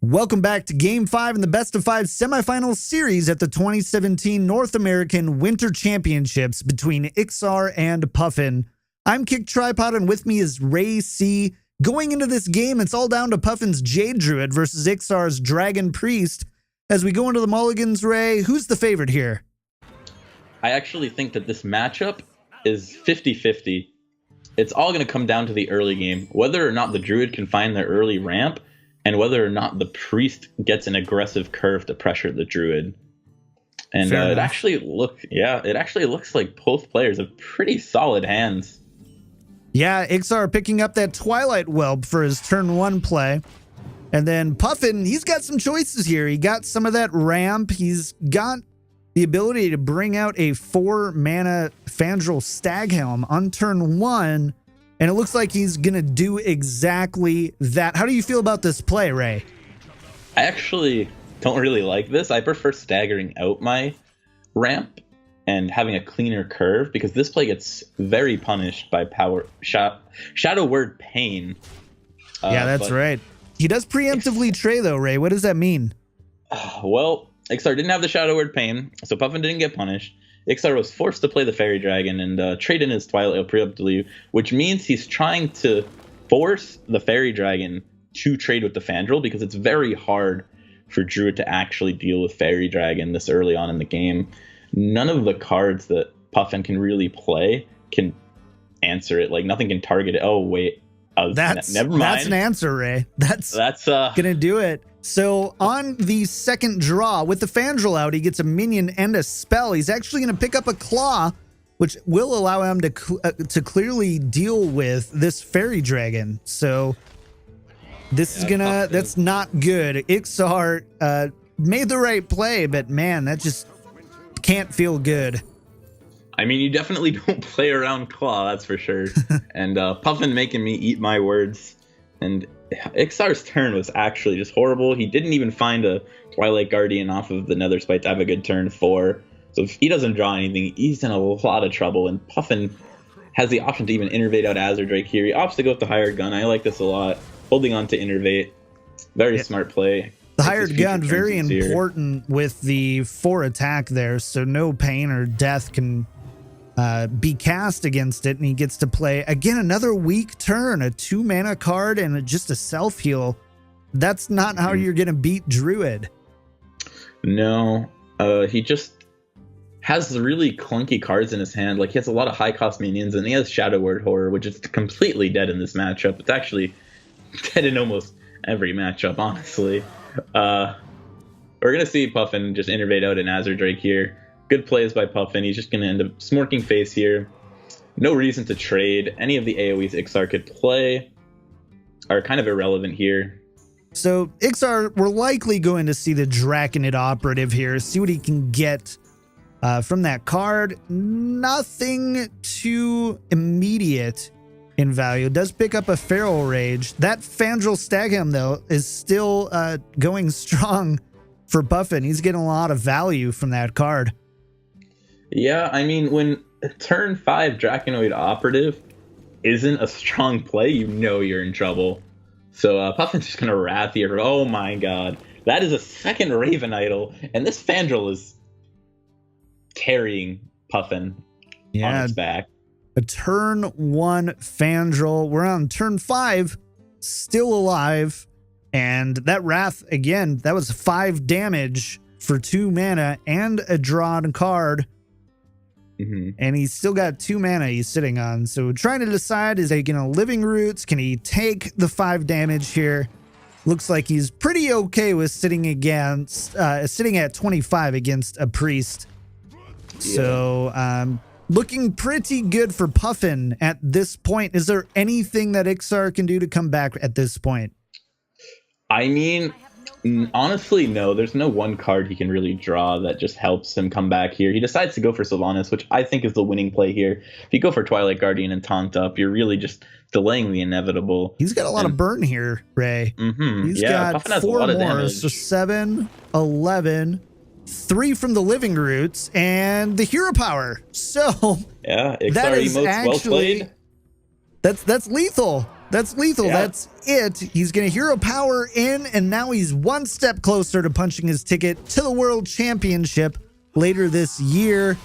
Welcome back to Game 5 in the Best of 5 semifinal series at the 2017 North American Winter Championships between Ixar and Puffin. I'm KickedTripod, and with me is RayC. Going into this game, it's all down to Puffin's Jade Druid versus Ixar's Dragon Priest. As we go into the mulligans, Ray, who's the favorite here? I actually think that this matchup is 50-50. It's all going to come down to the early game, whether or not the Druid can find their early ramp, and whether or not the Priest gets an aggressive curve to pressure the Druid. And it actually looks like both players have pretty solid hands. Yeah, Ixar picking up that Twilight Whelp for his turn 1 play. And then Puffin, he's got some choices here. He got some of that ramp. He's got the ability to bring out a 4-mana Fandral Staghelm on turn 1. And it looks like he's going to do exactly that. How do you feel about this play, Ray? I actually don't really like this. I prefer staggering out my ramp and having a cleaner curve, because this play gets very punished by Shadow Word Pain. Yeah, that's right. He does preemptively tray, though, Ray. What does that mean? Well, Ixar didn't have the Shadow Word Pain, so Puffin didn't get punished. Ixar was forced to play the Fairy Dragon and trade in his Twilight preemptively, which means he's trying to force the Fairy Dragon to trade with the Fandral, because it's very hard for Druid to actually deal with Fairy Dragon this early on in the game. None of the cards that Puffin can really play can answer it. Like, nothing can target it. Oh, wait. Never mind. That's an answer, Ray. That's gonna do it. So on the second draw, with the Fandral out, he gets a minion and a spell. He's actually going to pick up a Claw, which will allow him to clearly deal with this Fairy Dragon. So this is gonna, that's not good. Ixar made the right play, but man, that just can't feel good. I mean, you definitely don't play around Claw, that's for sure. And Puffin making me eat my words. And Ixar's turn was actually just horrible. He didn't even find a Twilight Guardian off of the Nether Spite to have a good turn 4. So if he doesn't draw anything, he's in a lot of trouble. And Puffin has the option to even innervate out Azure Drake here. He opts to go with the Hired Gun. I like this a lot. Holding on to innervate. Very smart play. The Hired Gun, very important with the 4 attack there. So no pain or death can be cast against it, and he gets to play again another weak turn, a 2-mana card and just a self-heal. That's not how you're gonna beat Druid. No, he just has really clunky cards in his hand. Like, he has a lot of high cost minions, and he has Shadow Word Horror, which is completely dead in this matchup. It's actually dead in almost every matchup, honestly. We're gonna see Puffin just innervate out an Azure Drake here. Good plays by Puffin. He's just going to end up smorking face here. No reason to trade. Any of the AoEs Ixar could play are kind of irrelevant here. So Ixar, we're likely going to see the Draconid Operative here. See what he can get from that card. Nothing too immediate in value. Does pick up a Feral Rage. That Fandral Staghelm, though, is still going strong for Puffin. He's getting a lot of value from that card. Yeah, I mean, when turn 5 Draconoid Operative isn't a strong play, you know you're in trouble. So Puffin's just going to Wrath here. Oh my god. That is a second Raven Idol, and this Fandral is carrying Puffin on its back. A turn 1 Fandral. We're on turn 5, still alive. And that Wrath, again, that was 5 damage for 2 mana and a drawn card. And he's still got 2 mana he's sitting on. So trying to decide, is he going to Living Roots? Can he take the 5 damage here? Looks like he's pretty okay with sitting at 25 against a Priest. Yeah. So looking pretty good for Puffin at this point. Is there anything that Ixar can do to come back at this point? I mean, honestly, no. There's no one card he can really draw that just helps him come back here. He decides to go for Sylvanas, which I think is the winning play here. If you go for Twilight Guardian and Taunt up, you're really just delaying the inevitable. He's got a lot of burn here, Ray. He's got 4 more, so 7, 11, 3 from the Living Roots, and the Hero Power. So yeah, that is actually that's lethal. That's lethal. Yeah. That's it. He's going to hero power in, and now he's one step closer to punching his ticket to the World Championship later this year.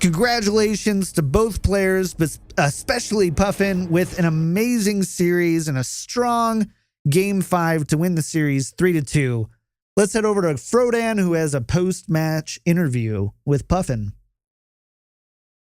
Congratulations to both players, but especially Puffin with an amazing series and a strong Game 5 to win the series 3-2. Let's head over to Frodan, who has a post-match interview with Puffin.